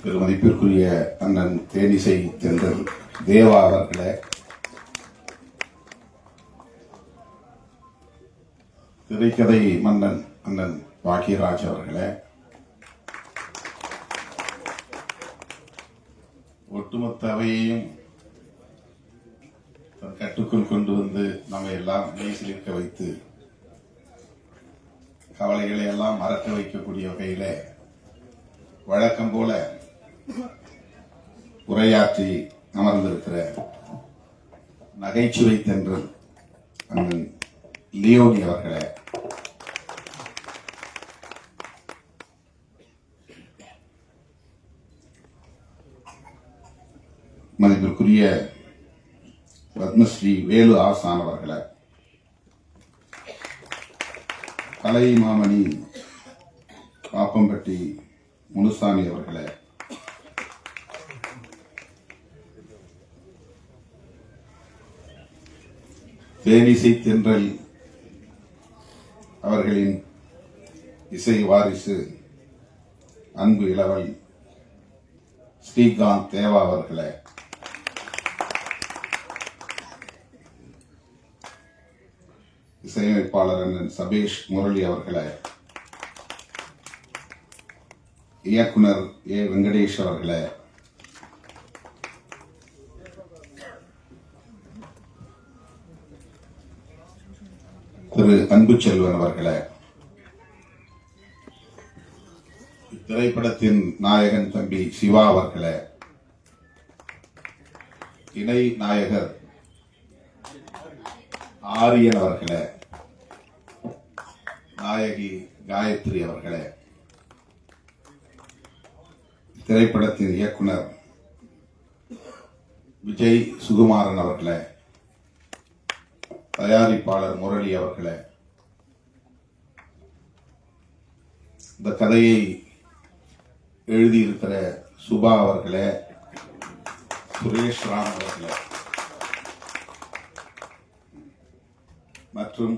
பெருமதிப்பிற்குரிய அண்ணன் தேனிசை தென்றல் தேவா அவர்களே, திரைக்கதை மன்னன் அண்ணன் பாக்கியராஜ் அவர்களே, ஒட்டுமொத்த அவையையும் தன் கட்டுக்குள் கொண்டு வந்து நம்மை எல்லாம் மெய்சிலிருக்க வைத்து கவலைகளை எல்லாம் மறக்க வைக்கக்கூடிய வகையிலே வழக்கம் போல உரையாற்றி அமர்ந்திருக்கிற நகைச்சுவை தென்றல் அண்ணன் லியோனி அவர்களே, மதிப்பிற்குரிய பத்மஸ்ரீ வேலு ஆசான் அவர்களே, கலை மாமணி பாப்பம்பட்டி முனுசாமி அவர்களே, தேனிசை தென்றல் அவர்களின் இசை வாரிசு அன்பு இளவல் ஸ்ரீகாந்த் தேவா அவர்களே, இசையமைப்பாளர் அண்ணன் சபேஷ் முரளி அவர்களே, இயக்குனர் ஏ வெங்கடேஷ் அவர்களே, திரு அன்புச்செல்வன் அவர்களே, இத்திரைப்படத்தின் நாயகன் தம்பி சிவா அவர்களே, இணை நாயகர் ஆரியன் அவர்களே, நாயகி காயத்ரி அவர்களே, திரைப்படத்தின் இயக்குனர் விஜய் சுகுமாரன் அவர்களே, தயாரிப்பாளர் முரளி அவர்களே, இந்த கதையை எழுதியிருக்கிற சுபா அவர்களே, சுரேஷ் ராம் அவர்களே மற்றும்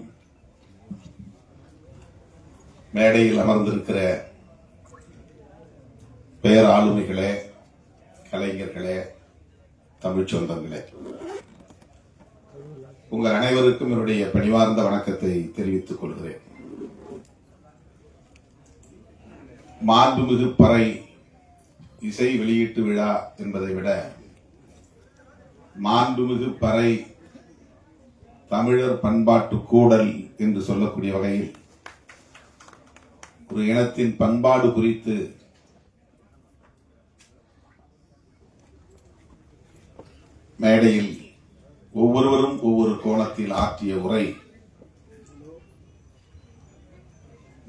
மேடையில் அமர்ந்திருக்கிற பேராளுமைகளே, கலைஞர்களே, தமிழ் சொந்தங்களே, உங்கள் அனைவருக்கும் என்னுடைய பணிவார்ந்த வணக்கத்தை தெரிவித்துக் கொள்கிறேன். மாண்புமிகு பறை இசை வெளியீட்டு விழா என்பதை விட மாண்புமிகு பறை தமிழர் பண்பாட்டு கூடல் என்று சொல்லக்கூடிய வகையில் ஒரு இனத்தின் பண்பாடு குறித்து மேடையில் ஒவ்வொருவரும் ஒவ்வொரு கோணத்தில் ஆற்றிய உரை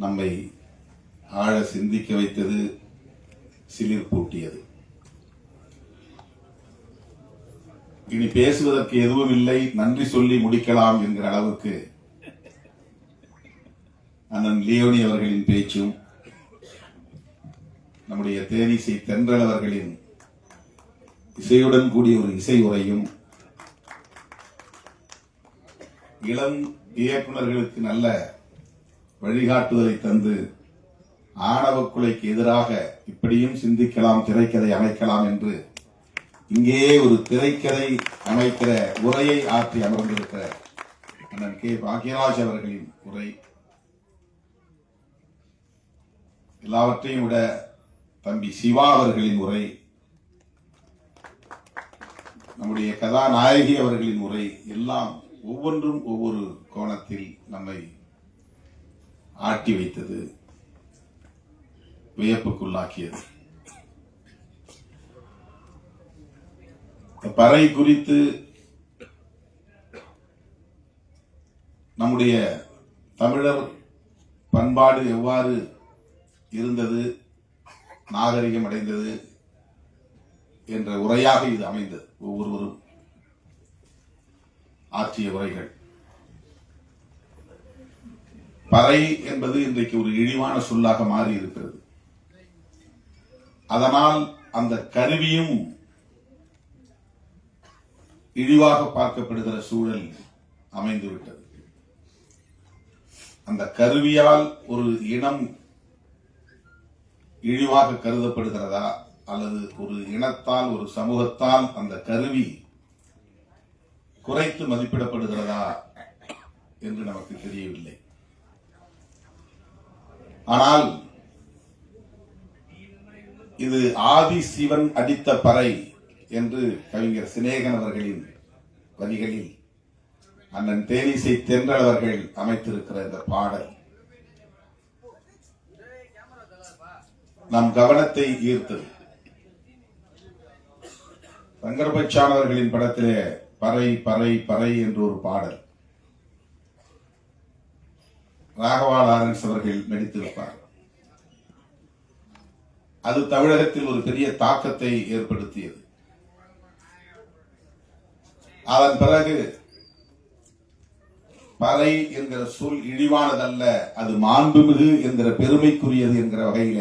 நம்மை ஆழ சிந்திக்க வைத்தது, சிலிர்ப்பூட்டியது. இனி பேசுவதற்கு எதுவும் இல்லை, நன்றி சொல்லி முடிக்கலாம் என்கிற அளவுக்கு அண்ணன் லியோனி அவர்களின் பேச்சும் நம்முடைய தேனிசை தென்றல் அவர்களின் இசையுடன் கூடிய ஒரு இசை உரையும் இளம் இயக்குநர்களுக்கு நல்ல வழிகாட்டுதலை தந்து ஆணவ கொலைக்கு எதிராக இப்படியும் சிந்திக்கலாம், திரைக்கதை அமைக்கலாம் என்று இங்கே ஒரு திரைக்கதை அமைக்கிற உரையை ஆற்றி அமர்ந்திருக்கிற அண்ணன் கே பாக்கியராஜ் அவர்களின் உரை, எல்லாவற்றையும் விட தம்பி சிவா அவர்களின் உரை, நம்முடைய கதாநாயகி அவர்களின் உரை எல்லாம் ஒவ்வொன்றும் ஒவ்வொரு கோணத்தில் நம்மை ஆட்டி வைத்தது, வியப்புக்குள்ளாக்கியது. பறை குறித்து நம்முடைய தமிழர் பண்பாடு எவ்வாறு இருந்தது, நாகரிகம் அடைந்தது என்ற உரையாக இது அமைந்தது. ஒவ்வொருவரும் ஆற்றிய உரைகள். பறை என்பது இன்றைக்கு ஒரு இழிவான சொல்லாக மாறி இருக்கிறது. அதனால் அந்த கருவியும் இழிவாக பார்க்கப்படுகிற சூழல் அமைந்துவிட்டது. அந்த கருவியால் ஒரு இனம் இழிவாக கருதப்படுகிறதா அல்லது ஒரு இனத்தால், ஒரு சமூகத்தால் அந்த கருவி குறைத்து மதிப்பிடப்படுகிறதா என்று நமக்கு தெரியவில்லை. ஆனால் இது ஆதி சிவன் அடித்த பறை என்று கவிஞர் சிநேகன் அவர்களின் வரிகளில் அண்ணன் தேனிசை தென்றல் அவர்கள் அமைத்திருக்கிற இந்த பாடல் நம் கவனத்தை ஈர்த்தது. சங்கர்பச்சான் அவர்களின் படத்திலே பறை பறை பறை என்று ஒரு பாடல் ராகவா லாரன்ஸ் அவர்கள் நடித்திருப்பார். அது தமிழகத்தில் ஒரு பெரிய தாக்கத்தை ஏற்படுத்தியது. அதன் பிறகு பறை என்கிற சொல் இழிவானதல்ல, அது மாண்புமிகு என்கிற பெருமைக்குரியது என்கிற வகையில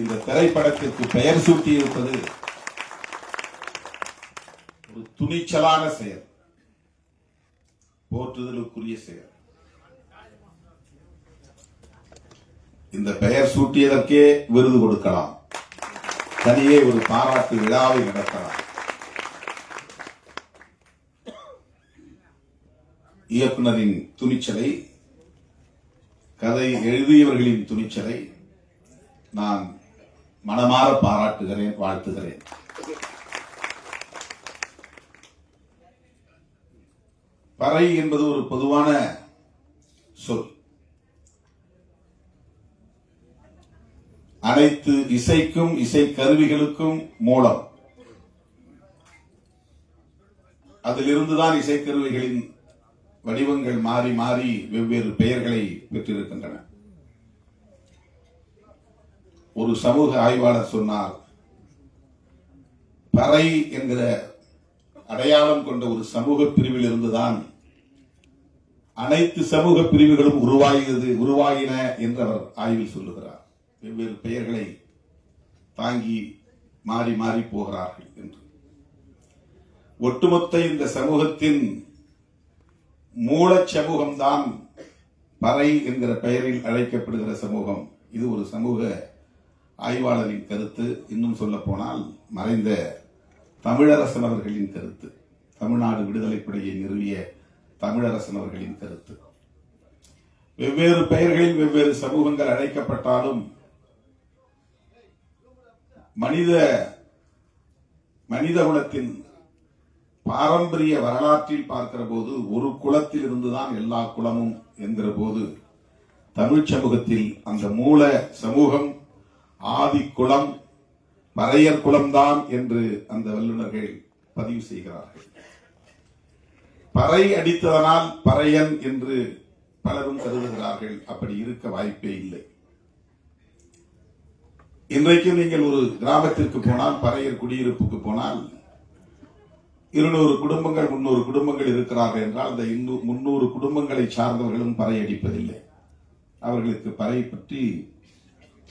இந்த திரைப்படத்திற்கு பெயர் சூட்டியிருப்பது ஒரு துணிச்சலான செயல், போற்றுதலுக்குரிய செயல். இந்த பெயர் சூட்டியதற்கே விருது கொடுக்கலாம், தனியே ஒரு பாராட்டு விழாவை நடத்தலாம். இயக்குனரின் துணிச்சலை, கதை எழுதியவர்களின் துணிச்சலை நான் மனமாற பாராட்டுகிறேன், வாழ்த்துகிறேன். பறை என்பது ஒரு பொதுவான சொல். அனைத்து இசைக்கும், இசை கருவிகளுக்கும் மூலம். அதிலிருந்துதான் இசைக்கருவிகளின் வடிவங்கள் மாறி மாறி வெவ்வேறு பெயர்களை பெற்றிருக்கின்றன. ஒரு சமூக ஆய்வாளர் சொன்னார், பறை என்கிற அடையாளம் கொண்ட ஒரு சமூக பிரிவில் இருந்துதான் அனைத்து சமூக பிரிவுகளும் உருவாகின என்று அவர் ஆய்வில் சொல்லுகிறார். வெவ்வேறு பெயர்களை தாங்கி மாறி மாறி போகிறார்கள் என்று. ஒட்டுமொத்த இந்த சமூகத்தின் மூல சமூகம்தான் பறை என்கிற பெயரில் அழைக்கப்படுகிற சமூகம். இது ஒரு சமூக ஆய்வாளரின் கருத்து. இன்னும் சொல்ல போனால் மறைந்த தமிழரசன் அவர்களின் கருத்து, தமிழ்நாடு விடுதலைப்படையை நிறுவிய தமிழரசன் அவர்களின் கருத்து. வெவ்வேறு பெயர்களில் வெவ்வேறு சமூகங்கள் அழைக்கப்பட்டாலும் மனித குலத்தின் பாரம்பரிய வரலாற்றில் பார்க்கிற போது ஒரு குலத்தில் இருந்துதான் எல்லா குலமும் என்கிற போது தமிழ் சமூகத்தில் அந்த மூல சமூகம் ஆதி குலம் பறையர் குலம்தான் என்று அந்த வல்லுநர்கள் பதிவு செய்கிறார்கள். பறை அடித்ததனால் பறையன் என்று பலரும் கருதுகிறார்கள். அப்படி இருக்க வாய்ப்பே இல்லை. இன்றைக்கு நீங்கள் ஒரு கிராமத்திற்கு போனால், பறையர் குடியிருப்புக்கு போனால் 200 குடும்பங்கள் 300 குடும்பங்கள் இருக்கிறார்கள் என்றால் அந்த 300 குடும்பங்களை சார்ந்தவர்களும் பறை அடிப்பதில்லை. அவர்களுக்கு பறை பற்றி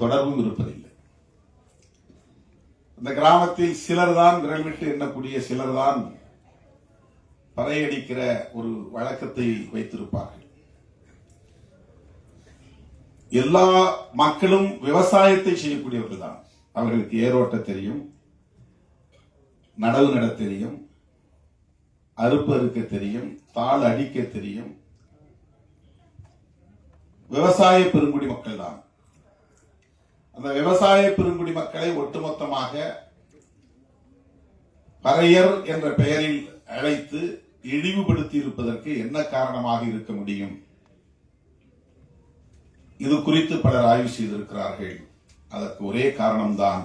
தொடர்பும் இருப்பதில்லை. அந்த கிராமத்தில் சிலர்தான், விரல் விட்டு எண்ணக்கூடிய சிலர்தான் பறையடிக்கிற ஒரு வழக்கத்தை வைத்திருப்பார்கள். எல்லா மக்களும் விவசாயத்தை செய்யக்கூடியவர்கள் தான். அவர்களுக்கு ஏரோட்ட தெரியும், நடவு நட தெரியும், அறுப்பு அறுக்க தெரியும், தாள் அடிக்க தெரியும். விவசாய பெருங்குடி மக்கள் தான். அந்த விவசாய பெருங்குடி மக்களை ஒட்டுமொத்தமாக பறையர் என்ற பெயரில் அழைத்து இழிவுபடுத்தி இருப்பதற்கு என்ன காரணமாக இருக்க முடியும்? இது குறித்து பலர் ஆய்வு செய்திருக்கிறார்கள். அதற்கு ஒரே காரணம்தான்,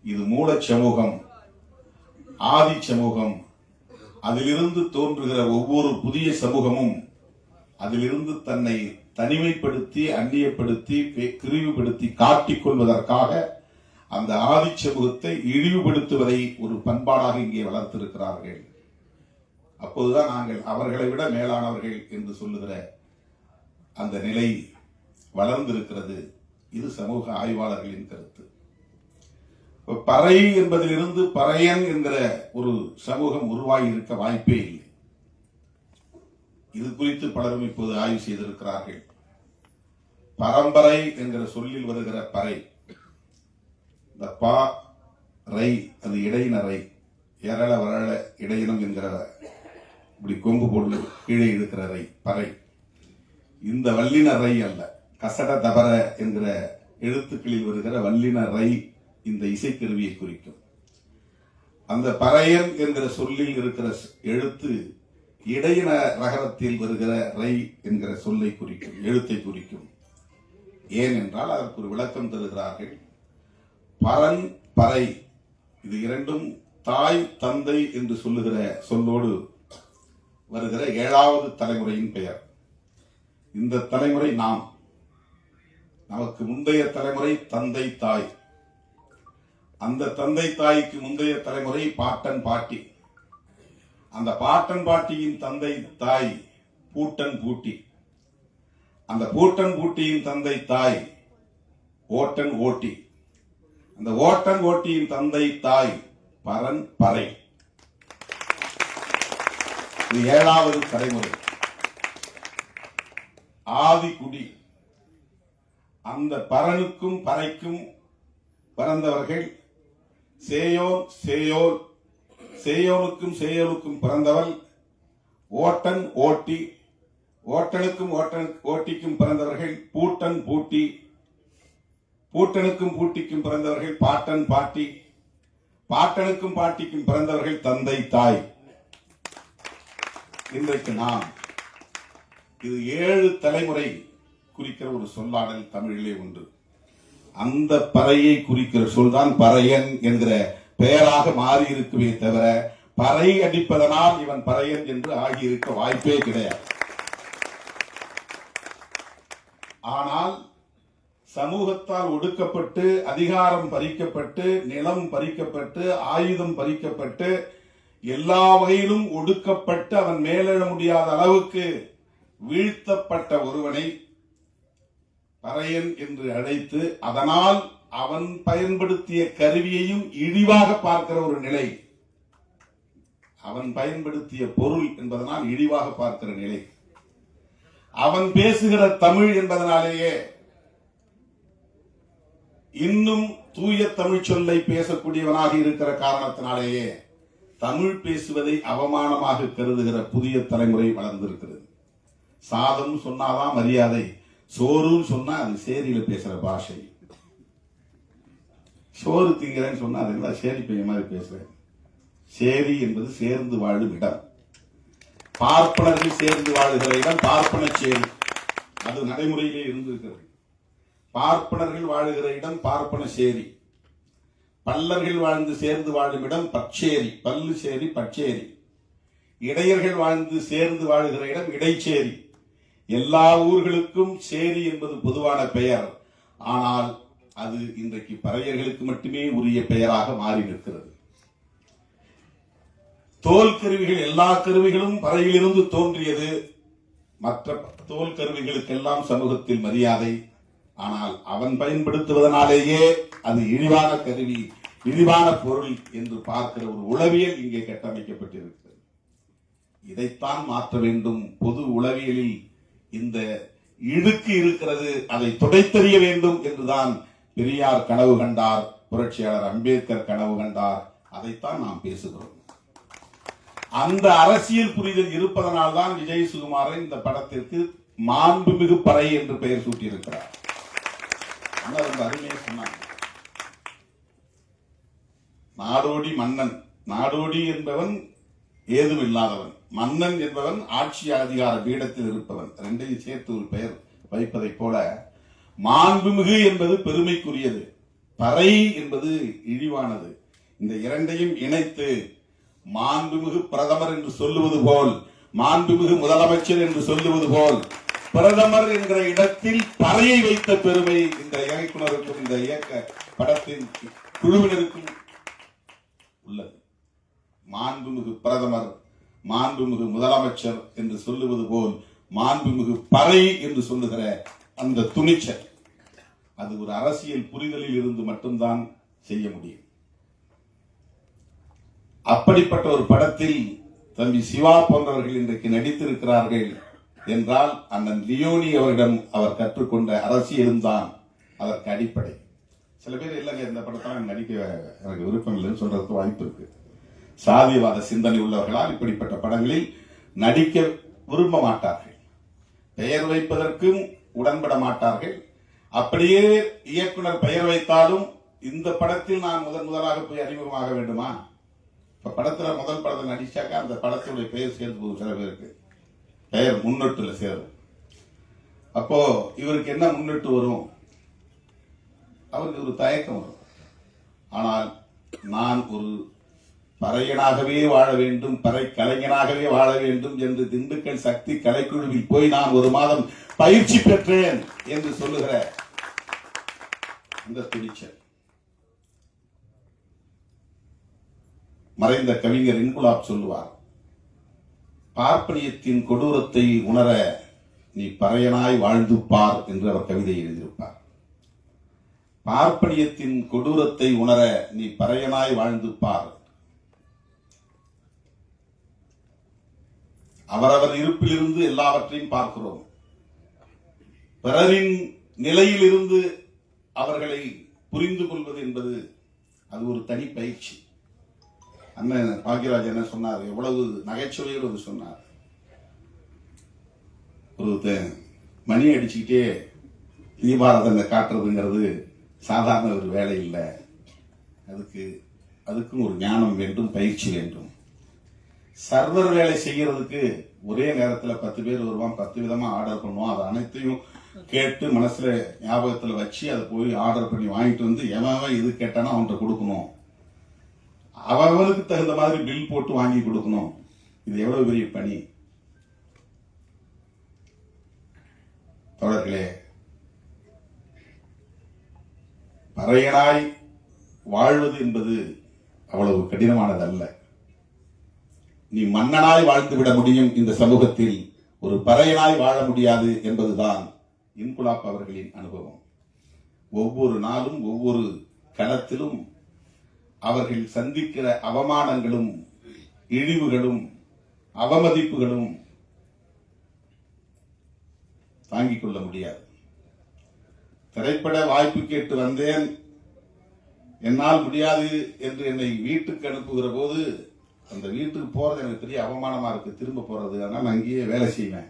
இது மூல சமூகம், ஆதி சமூகம். அதிலிருந்து தோன்றுகிற ஒவ்வொரு புதிய சமூகமும் அதிலிருந்து தன்னை தனிமைப்படுத்தி, அந்நியப்படுத்தி, பிரிவுபடுத்தி காட்டிக் கொள்வதற்காக அந்த ஆதி சமூகத்தை இழிவுபடுத்துவதை ஒரு பண்பாடாக இங்கே வளர்த்திருக்கிறார்கள். அப்போதுதான் நாங்கள் அவர்களை விட மேலானவர்கள் என்று சொல்லுகிற அந்த நிலை வளர்ந்திருக்கிறது. இது சமூக ஆய்வாளர்களின் கருத்து. பறை என்பதிலிருந்து பறையன் என்கிற ஒரு சமூகம் உருவாகி இருக்க வாய்ப்பே இல்லை. இது குறித்து பலரும் இப்போது ஆய்வு செய்திருக்கிறார்கள். பரம்பரை என்கிற சொல்லில் வருகிற பறை, இந்த பா ரை அது இடையினரை எரள வரள இடையினம் என்கிற இப்படி கொம்பு போட்டு கீழே இருக்கிற ரை பறை. இந்த வல்லின ரை அல்ல, கசட தபர என்கிற எழுத்துக்களில் வருகிற வல்லின ரை இந்த இசைக்கருவியை குறிக்கும். அந்த பறையன் என்கிற சொல்லில் இருக்கிற எழுத்து இடையின ரகரத்தில் வருகிற ரை என்கிற சொல்லை குறிக்கும், எழுத்தை குறிக்கும். ஏனென்றால் அதற்கு ஒரு விளக்கம் தருகிறார்கள். பரன் பறை இது இரண்டும் தாய் தந்தை என்று சொல்லுகிற சொல்லோடு வருகிற 7வது தலைமுறையின் பெயர். இந்த தலைமுறை நாம், நமக்கு முந்தைய தலைமுறை தந்தை தாய், அந்த தந்தை தாய்க்கு முந்தைய தலைமுறை பாட்டன் பாட்டி, அந்த பாட்டன் பாட்டியின் தந்தை தாய் பூட்டன் பூட்டி, அந்த பூட்டன் பூட்டியின் தந்தை தாய் ஓட்டன் ஓட்டி, அந்த ஓட்டன் ஓட்டியின் தந்தை தாய் பரன் பறை. இது 7வது தலைமுறை. ஆதிக்குடி. அந்த பரனுக்கும் பறைக்கும் பிறந்தவர்கள் சேயோன் சேயோல், சேயோனுக்கும் சேயோலுக்கும் பிறந்தவள் ஓட்டன் ஓட்டி, ஓட்டனுக்கும் ஓட்டிக்கும் பிறந்தவர்கள் பூட்டன் பூட்டி, பூட்டனுக்கும் பூட்டிக்கும் பிறந்தவர்கள் பாட்டன் பாட்டி, பாட்டனுக்கும் பாட்டிக்கும் பிறந்தவர்கள் தந்தை தாய். இன்றைக்கு நாம் இது 7 தலைமுறை குறிக்கிற ஒரு சொல்லாடல் தமிழிலே உண்டு. அந்த பறையை குறிக்கிற சொல்தான் பறையன் என்கிற பெயராக மாறி இருக்குமே தவிர பறை அடிப்பதனால் இவன் பறையன் என்று ஆகியிருக்க வாய்ப்பே கிடையாது. ஆனால் சமூகத்தால் ஒடுக்கப்பட்டு, அதிகாரம் பறிக்கப்பட்டு, நிலம் பறிக்கப்பட்டு, ஆயுதம் பறிக்கப்பட்டு, எல்லா வகையிலும் ஒடுக்கப்பட்டு அவன் மேலெழ முடியாத அளவுக்கு வீழ்த்தப்பட்ட ஒருவனை பறையன் என்று அழைத்து, அதனால் அவன் பயன்படுத்திய கருவியையும் இழிவாக பார்க்கிற ஒரு நிலை, அவன் பயன்படுத்திய பொருள் என்பதனால் இழிவாக பார்க்கிற நிலை, அவன் பேசுகிற தமிழ் என்பதனாலேயே இன்னும் தூய தமிழ் சொல்லை பேசக்கூடியவனாக இருக்கிற காரணத்தினாலேயே தமிழ் பேசுவதை அவமானமாக கருதுகிற புதிய தலைமுறை வளர்ந்திருக்கிறது. சாதம் சொன்னாதான் மரியாதை, சோறுன்னு சொன்னா அது சேரியில பேசுற பாஷை. சோறு திங்கிறேன்னு சொன்னா அது சேரி பையன் மாதிரி பேசுறேன். சேரி என்பது சேர்ந்து வாழும் இடம். பார்ப்பனர்கள் சேர்ந்து வாழுகிற இடம் பார்ப்பன சேரி, அது நடைமுறையிலே இருந்திருக்கிறது. பார்ப்பனர்கள் வாழுகிற இடம் பார்ப்பன சேரி, பல்லர்கள் வாழ்ந்து சேர்ந்து வாழும் இடம் பச்சேரி, பல்லு சேரி பச்சேரி, இடையர்கள் வாழ்ந்து சேர்ந்து வாழுகிற இடம் இடைச்சேரி. எல்லா ஊர்களுக்கும் சேரி என்பது பொதுவான பெயர். ஆனால் அது இன்றைக்கு பறையர்களுக்கு மட்டுமே உரிய பெயராக மாறி நிற்கிறது. தோல் கருவிகள், எல்லா கருவிகளும் பறையிலிருந்து தோன்றியது. மற்ற தோல் கருவிகளுக்கெல்லாம் சமூகத்தில் மரியாதை. ஆனால் அவன் பயன்படுத்துவதனாலேயே அது இழிவான கருவி, இழிவான பொருள் என்று பார்க்கிற ஒரு உளவியல் இங்கே கட்டமைக்கப்பட்டிருக்கிறது. இதைத்தான் மாற்ற வேண்டும். பொது உளவியலில் இந்த இழுக்கு இருக்கிறது, அதை துடைத்தெறிய வேண்டும் என்றுதான் பெரியார் கனவு கண்டார், புரட்சியாளர் அம்பேத்கர் கனவு கண்டார். அதைத்தான் நாம் பேசுகிறோம். அந்த அரசியல் புரிதல் இருப்பதனால்தான் விஜய் சுகுமாரன் இந்த படத்திற்கு மாண்புமிகு பறை என்று பெயர் சூட்டியிருக்கிறார். ரொம்ப அருமையா சொன்னாங்க. நாடோடி மன்னன், நாடோடி என்பவன் ஏதும் இல்லாதவன், மன்னன் என்பவன் ஆட்சி அதிகார பீடத்தில் இருப்பவன். ரெண்டையும் சேர்த்து ஒரு பெயர் வைப்பதை போல மாண்புமிகு என்பது பெருமைக்குரியது, பறை என்பது இழிவானது. இந்த இரண்டையும் இணைத்து மாண்புமிகு பிரதமர் என்று சொல்லுவது போல், மாண்புமிகு முதலமைச்சர் என்று சொல்லுவது போல், பிரதமர் என்கிற இடத்தில் பறையை வைத்த பெருமை இந்த இயக்குனருக்கும் இந்த இயக்க படத்தின் குழுவினருக்கும் உள்ளது. மாண்புமிகு பிரதமர், மாண்புமிகு முதலமைச்சர் என்று சொல்லுவது போல் மாண்புமிகு பறை என்று சொல்லுகிற அந்த துணிச்சல், அது ஒரு அரசியல் புரிதலில் இருந்து மட்டும்தான் செய்ய முடியும். அப்படிப்பட்ட ஒரு படத்தில் தம்பி சிவா போன்றவர்கள் இன்றைக்கு நடித்திருக்கிறார்கள் என்றால் அண்ணன் லியோனி அவரிடம் அவர் கற்றுக்கொண்ட அரசியலும் தான் அதற்கு அடிப்படை. சில பேர் இல்லைங்க இந்த படத்தான் நடிக்க எனக்கு விருப்பம் இல்லைன்னு சொல்றதுக்கு வாய்ப்பு இருக்கு. சாதியவாத சிந்தனை உள்ளவர்களால் இப்படிப்பட்ட படங்களில் நடிக்க விரும்ப மாட்டார்கள், பெயர் வைப்பதற்கும் உடன்பட மாட்டார்கள். அப்படியே இயக்குனர் பெயர் வைத்தாலும் இந்த படத்தில் நான் முதலாக போய் அறிமுகமாக வேண்டுமா? இப்ப படத்துல முதல் படத்தில் நடிச்சாக்கா அந்த படத்துடைய பெயர் சேர்ந்து போகும். சில பேருக்கு பெயர் முன்னொட்டுல சேரும். அப்போ இவருக்கு என்ன முன்னிட்டு வரும்? அவருக்கு ஒரு தயக்கம் வரும். ஆனால் நான் ஒரு பறையனாகவே வாழ வேண்டும், பறை கலைஞனாகவே வாழ வேண்டும் என்று திண்டுக்கல் சக்தி கலைக்குழுவில் போய் நான் ஒரு மாதம் பயிற்சி பெற்றேன் என்று சொல்லுகிற அந்த துணிச்சல் மறைந்த கவிஞர் இன்குலாப் சொல்லுவார், பார்ப்பனியத்தின் கொடூரத்தை உணர நீ பறையனாய் வாழ்ந்து பார் என்று அவர் கவிதை எழுதியிருப்பார். பார்ப்பனியத்தின் கொடூரத்தை உணர நீ பறையனாய் வாழ்ந்து பார். அவரவர் இருப்பிலிருந்து எல்லாவற்றையும் பார்க்கிறோம். பிறரின் நிலையிலிருந்து அவர்களை புரிந்து கொள்வது என்பது அது ஒரு தனி பயிற்சி. அண்ணன் பாக்யராஜ் என்ன சொன்னார், எவ்வளவு நகைச்சுவையோடு சொன்னார். ஒரு மணி அடிச்சுக்கிட்டே தீபாரதனை காட்டுறதுங்கிறது சாதாரண ஒரு வேலை இல்லை. அதுக்கும் ஒரு ஞானம் வேண்டும், பயிற்சி வேண்டும். சர்வர் வேலை செய்யறதுக்கு ஒரே நேரத்தில் 10 பேர் வருவான், 10 விதமா ஆர்டர் பண்ணுவான். அது அனைத்தையும் கேட்டு மனசுல ஞாபகத்துல வச்சு அதை போய் ஆர்டர் பண்ணி வாங்கிட்டு வந்து எவன் இது கேட்டானா அவன்கிட்ட கொடுக்கணும். அவனுக்கு தகுந்த மாதிரி பில் போட்டு வாங்கி கொடுக்கணும். இது எவ்வளவு பெரிய பணி தோழர்களே. பறையனாய் வாழ்வது என்பது அவ்வளவு கடினமானதல்ல. நீ மன்னனாய் வாழ்ந்துவிட முடியும் இந்த சமூகத்தில், ஒரு பறையனாய் வாழ முடியாது என்பதுதான் இன்குலாப் அவர்களின் அனுபவம். ஒவ்வொரு நாளும் ஒவ்வொரு களத்திலும் அவர்கள் சந்திக்கிற அவமானங்களும் இழிவுகளும் அவமதிப்புகளும் தாங்கிக் கொள்ள முடியாது. திரைப்பட வாய்ப்பு கேட்டு வந்தேன், என்னால் முடியாது என்று என்னை வீட்டுக்கு அனுப்புகிற போது அந்த வீட்டுக்கு போறது எனக்கு பெரிய அவமானமா இருக்கு, திரும்ப போறது. ஆனால் நான் அங்கேயே வேலை செய்வேன்.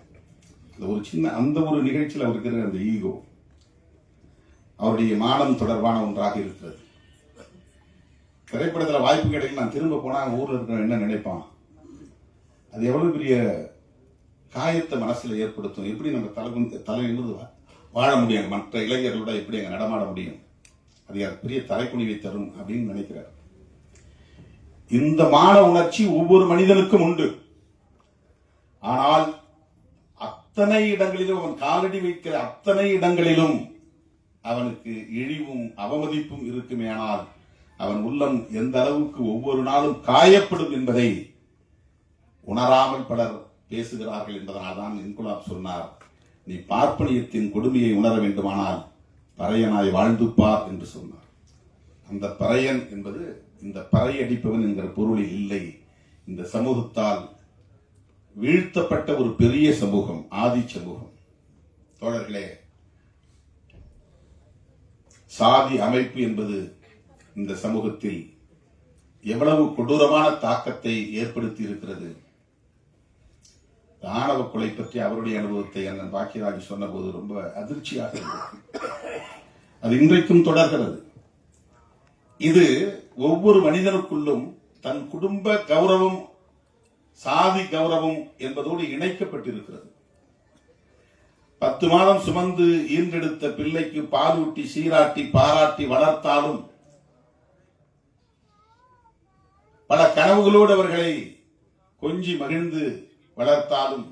ஒரு சின்ன அந்த ஒரு நிகழ்ச்சியில் அவர் இருக்கிற அந்த ஈகோ அவருடைய மானம் தொடர்பான ஒன்றாக இருக்கிறது. திரைப்படத்தில் வாய்ப்பு கிடைக்கும், நான் திரும்ப போனா ஊர்ல இருக்கிற என்ன நினைப்பான், அது எவ்வளவு பெரிய காயத்தை மனசுல ஏற்படுத்தும். எப்படி நம்ம தலையிலிருந்து வாழ முடியும், மற்ற இளைஞர்களோட எப்படி அங்க நடமாட முடியும், அது பெரிய தலைக்குனிவை தரும் அப்படின்னு நினைக்கிறார். இந்த மான உணர்ச்சி ஒவ்வொரு மனிதனுக்கும் உண்டு. ஆனால் அத்தனை இடங்களிலும் அவன் காலடி வைக்கிற அத்தனை இடங்களிலும் அவனுக்கு இழிவும் அவமதிப்பும் இருக்குமே. ஆனால் அவன் உள்ளம் எந்த அளவுக்கு ஒவ்வொரு நாளும் காயப்படும் என்பதை உணராமல் பலர் பேசுகிறார்கள் என்பதனால்தான் இன்குலாப் சொன்னார், நீ பார்ப்பனியத்தின் கொடுமையை உணர வேண்டுமானால் பறையனாய் வாழ்ந்துப்பார் என்று சொன்னார். அந்த பறையன் என்பது இந்த பறை அடிப்பவன் என்கிற பொருளில் இல்லை. இந்த சமூகத்தால் வீழ்த்தப்பட்ட ஒரு பெரிய சமூகம், ஆதி சமூகம். தோழர்களே, சாதி அமைப்பு என்பது இந்த சமூகத்தில் எவ்வளவு கொடூரமான தாக்கத்தை ஏற்படுத்தி இருக்கிறது. ஆணவ கொலை பற்றி அவருடைய அனுபவத்தை அண்ணன் பாக்கியராஜ் சொன்ன போது ரொம்ப அதிர்ச்சியாக இருந்தது. அது இன்றைக்கும் தொடர்கிறது. இது ஒவ்வொரு மனிதனுக்குள்ளும் தன் குடும்ப கௌரவம், சாதி கௌரவம் என்பதோடு இணைக்கப்பட்டிருக்கிறது. 10 மாதம் சுமந்து ஈன்றெடுத்த பிள்ளைக்கு பாலூட்டி சீராட்டி பாராட்டி வளர்த்தாலும், பல கனவுகளோடு அவர்களை கொஞ்சி மகிழ்ந்து வளர்த்தாலும்,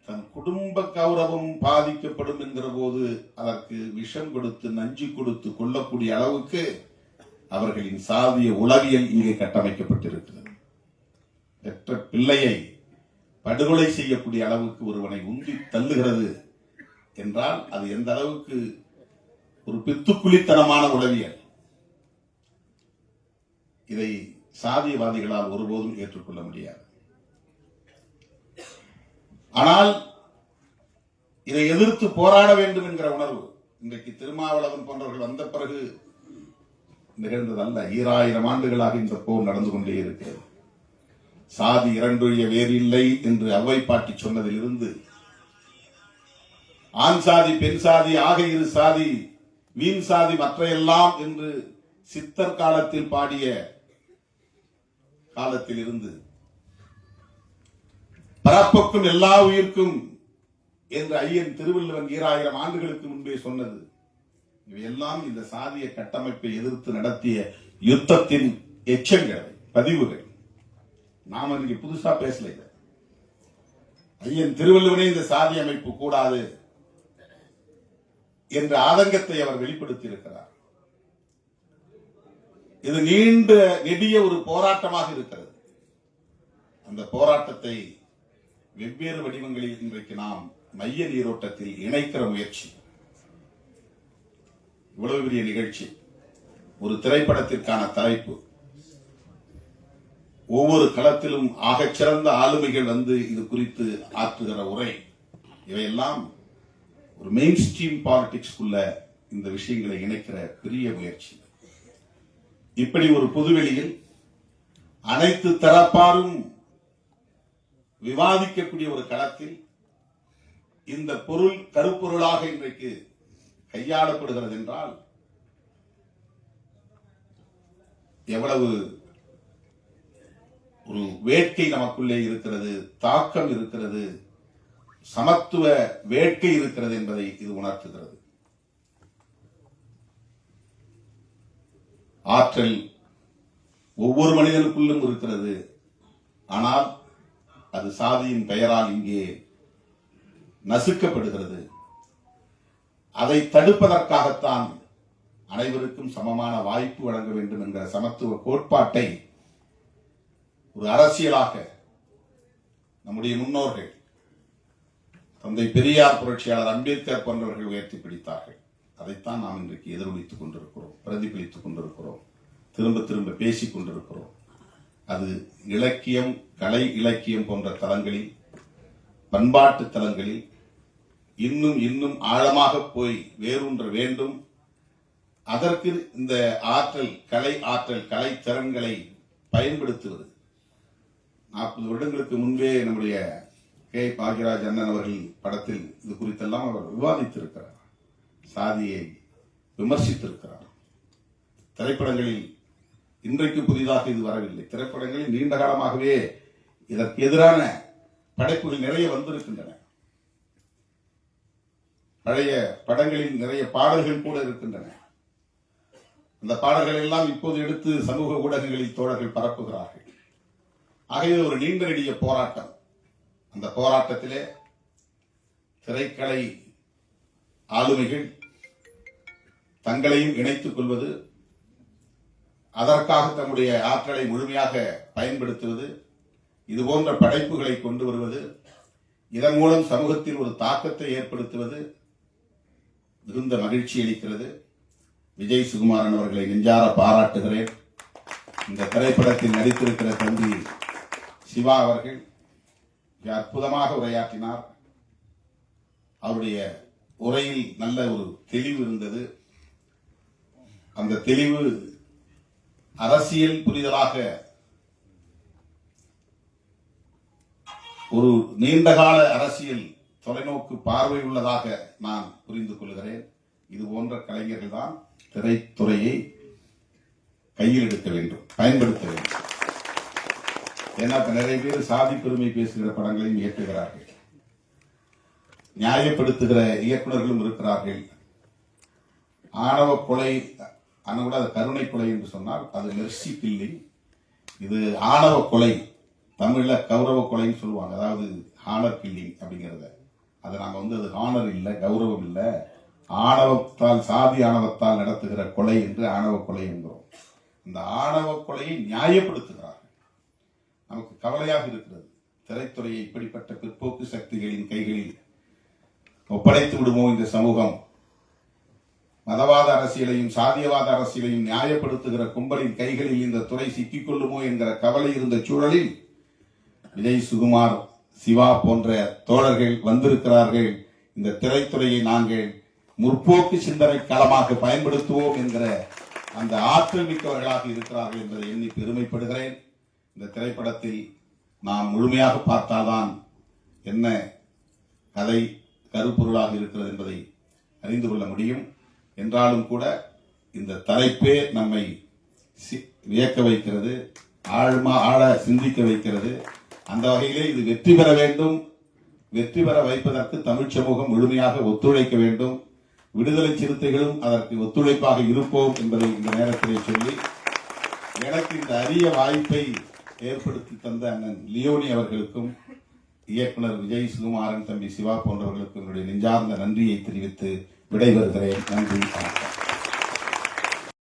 தன் குடும்ப கௌரவம் பாதிக்கப்படும் என்கிற போது அதற்கு விஷம் கொடுத்து நஞ்சு கொடுத்து கொள்ளக்கூடிய அளவுக்கு அவர்களின் சாதிய உளவியல் இங்கே கட்டமைக்கப்பட்டிருக்கிறது. பெற்ற பிள்ளையை படுகொலை செய்யக்கூடிய அளவுக்கு ஒருவனை உந்தி தள்ளுகிறது என்றால் அது எந்த அளவுக்கு ஒரு பித்துக்குளித்தனமான உளவியல். இதை சாதியவாதிகளால் ஒருபோதும் ஏற்றுக்கொள்ள முடியாது. ஆனால் இதை எதிர்த்து போராட வேண்டும் என்கிற உணர்வு இன்றைக்கு திருமாவளவன் போன்றவர்கள் வந்த பிறகு நிகழ்ந்ததல்ல. 2000 ஆண்டுகளாக இந்த போர் நடந்து கொண்டே இருக்கிறது. சாதி இரண்டொழிய வேறில்லை என்று அவ்வை பாட்டி சொன்னதிலிருந்து ஆண் சாதி பெண் சாதி ஆக இரு சாதி வீண் சாதி மற்றையெல்லாம் என்று சித்தர் காலத்தில் பாடிய காலத்தில் இருந்து பரப்பொக்கும் எல்லா உயிர்க்கும் என்று ஐயன் திருவள்ளுவன் 2000 ஆண்டுகளுக்கு முன்பே சொன்னது. இவையெல்லாம் இந்த சாதிய கட்டமைப்பை எதிர்த்து நடத்திய யுத்தத்தின் எச்சங்கள், பதிவுகள். நாம இன்னைக்கு புதுசா பேசல. ஐயன் திருவள்ளுவனே இந்த சாதி அமைப்பு கூடாது என்ற ஆதங்கத்தை அவர் வெளிப்படுத்தி இருக்கிறார். இது நீண்ட நெடிய ஒரு போராட்டமாக இருக்கிறது. அந்த போராட்டத்தை வெவ்வேறு வடிவங்களில் இன்றைக்கு நாம் மைய நீரோட்டத்தில் இணைக்கிற முயற்சி. இவ்வளவு பெரிய நிகழ்ச்சி, ஒரு திரைப்படத்திற்கான தலைப்பு, ஒவ்வொரு களத்திலும் ஆகச்சிறந்த ஆளுமைகள் வந்து இது குறித்து ஆற்றுகிற உரை, இவையெல்லாம் ஒரு மெயின் ஸ்ட்ரீம் பாலிடிக்ஸ்குள்ள இந்த விஷயங்களை இணைக்கிற பெரிய முயற்சி. இப்படி ஒரு பொதுவெளியில் அனைத்து தரப்பாரும் விவாதிக்கக்கூடிய ஒரு களத்தில் இந்த பொருள் கருப்பொருளாக இன்றைக்கு கையாளப்படுகிறது என்றால் எவ்வளவு ஒரு வேட்கை நமக்குள்ளே இருக்கிறது, தாக்கம் இருக்கிறது, சமத்துவ வேட்கை இருக்கிறது என்பதை இது உணர்த்துகிறது. ஆற்றல் ஒவ்வொரு மனிதனுக்குள்ளும் இருக்கிறது. ஆனால் அது சாதியின் பெயரால் இங்கே நசுக்கப்படுகிறது. அதை தடுப்பதற்காகத்தான் அனைவருக்கும் சமமான வாய்ப்பு வழங்க வேண்டும் என்ற சமத்துவ கோட்பாட்டை ஒரு அரசியலாக நம்முடைய முன்னோர்கள் தந்தை பெரியார், புரட்சியாளர் அம்பேத்கர் போன்றவர்கள் உயர்த்தி பிடித்தார்கள். அதைத்தான் நாம் இன்றைக்கு எதிரொலித்துக் கொண்டிருக்கிறோம், பிரதிபலித்துக் கொண்டிருக்கிறோம், திரும்ப திரும்ப பேசிக் கொண்டிருக்கிறோம். அது இலக்கியம், கலை இலக்கியம் போன்ற தளங்களில், பண்பாட்டு தளங்களில் இன்னும் இன்னும் ஆழமாக போய் வேரூன்ற வேண்டும். அதற்கு இந்த ஆற்றல், கலை திறன்களை பயன்படுத்துவது. 40 வருடங்களுக்கு முன்பே நம்முடைய கே. பாக்யராஜ் அண்ணன் அவர்கள் படத்தில் இது குறித்தெல்லாம் அவர் விவாதித்திருக்கிறார், சாதியை விமர்சித்திருக்கிறார். திரைப்படங்களில் இன்றைக்கு புதிதாக இது வரவில்லை. திரைப்படங்களில் நீண்ட காலமாகவே இதற்கு எதிரான படைப்புகள் நிறைய வந்திருக்கின்றன. பழைய படங்களில் நிறைய பாடல்கள் கூட இருக்கின்றன. அந்த பாடல்கள் எல்லாம் இப்போது எடுத்து சமூக ஊடகங்களில் தோழர்கள் பரப்புகிறார்கள். ஆகவே ஒரு நீண்ட நெடிய போராட்டம். அந்த போராட்டத்திலே திரைக்கலை ஆளுமைகள் தங்களையும் இணைத்துக் கொள்வது, அதற்காக தம்முடைய ஆற்றலை முழுமையாக பயன்படுத்துவது, இதுபோன்ற படைப்புகளை கொண்டு வருவது, இதன் மூலம் சமூகத்தில் ஒரு தாக்கத்தை ஏற்படுத்துவது மிகுந்த மகிழ்ச்சி அளிக்கிறது. விஜய் சுகுமாரன் அவர்களை நெஞ்சார பாராட்டுகிறேன். இந்த திரைப்படத்தில் நடித்திருக்கிற தம்பி சிவா அவர்கள் அற்புதமாக உரையாற்றினார். அவருடைய உரையில் நல்ல ஒரு தெளிவு இருந்தது. அந்த தெளிவு அரசியல் புரிதலாக ஒரு நீண்டகால அரசியல் தொலைநோக்கு பார்வை உள்ளதாக நான் புரிந்து கொள்கிறேன். இது போன்ற கலைஞர்கள் தான் திரைத்துறையை கையில் எடுக்க வேண்டும், பயன்படுத்த வேண்டும். ஏன்னா நிறைய பேர் சாதி பெருமை பேசுகிற படங்களையும் இயக்குகிறார்கள், நியாயப்படுத்துகிற இயக்குநர்களும் இருக்கிறார்கள். ஆணவ கொலை கூட அது கருணை கொலை என்று சொன்னால் அது மெர்சி கில்லிங். இது ஆணவ கொலை, தமிழ்ல கௌரவ கொலைன்னு சொல்லுவாங்க. அதாவது ஹானர் கில்லிங் அப்படிங்கிறத, அது நாம அது ஹானர் இல்லை, கௌரவம் இல்லை, ஆணவத்தால், சாதி ஆணவத்தால் நடத்துகிற கொலை என்று ஆணவ கொலை என்கிறோம். இந்த ஆணவ கொலையை நியாயப்படுத்துகிறார்கள். நமக்கு கவலையாக இருக்கிறது. திரைத்துறையை இப்படிப்பட்ட பிற்போக்கு சக்திகளின் கைகளில் ஒப்படைத்து விடுமோ இந்த சமூகம்? மதவாத அரசியலையும் சாதியவாத அரசியலையும் நியாயப்படுத்துகிற கும்பலின் கைகளில் இந்த துறை சிக்கிக் கொள்ளுமோ என்கிற கவலை இருந்த சூழலில் விஜய், சுகுமார், சிவா போன்ற தோழர்கள் வந்திருக்கிறார்கள். இந்த திரைத்துறையை நாங்கள் முற்போக்கு சிந்தனை களமாக பயன்படுத்துவோம் என்கிற அந்த ஆற்றல் மிக்கவர்களாக இருக்கிறார்கள் என்பதை எண்ணி பெருமைப்படுகிறேன். இந்த திரைப்படத்தில் நாம் முழுமையாக பார்த்தால்தான் என்ன கதை கருப்பொருளாக இருக்கிறது என்பதை அறிந்து கொள்ள முடியும். என்றாலும் கூட இந்த தலைப்பே நம்மை வியக்க வைக்கிறது, ஆழ சிந்திக்க வைக்கிறது. அந்த வகையிலே இது வெற்றி பெற வேண்டும். வெற்றி பெற வைப்பதற்கு தமிழ் சமூகம் முழுமையாக ஒத்துழைக்க வேண்டும். விடுதலை சிறுத்தைகளும் அதற்கு ஒத்துழைப்பாக இருப்போம் என்பதை இந்த நேரத்திலே சொல்லி, எனக்கு இந்த அரிய வாய்ப்பை ஏற்படுத்தி தந்த அண்ணன் லியோனி அவர்களுக்கும் இயக்குனர் விஜய் சுகுமாரன், தம்பி சிவா போன்றவர்களுக்கும் என்னுடைய நெஞ்சார்ந்த நன்றியை தெரிவித்து விடைபெறுகிறேன். நன்றி, வணக்கம்.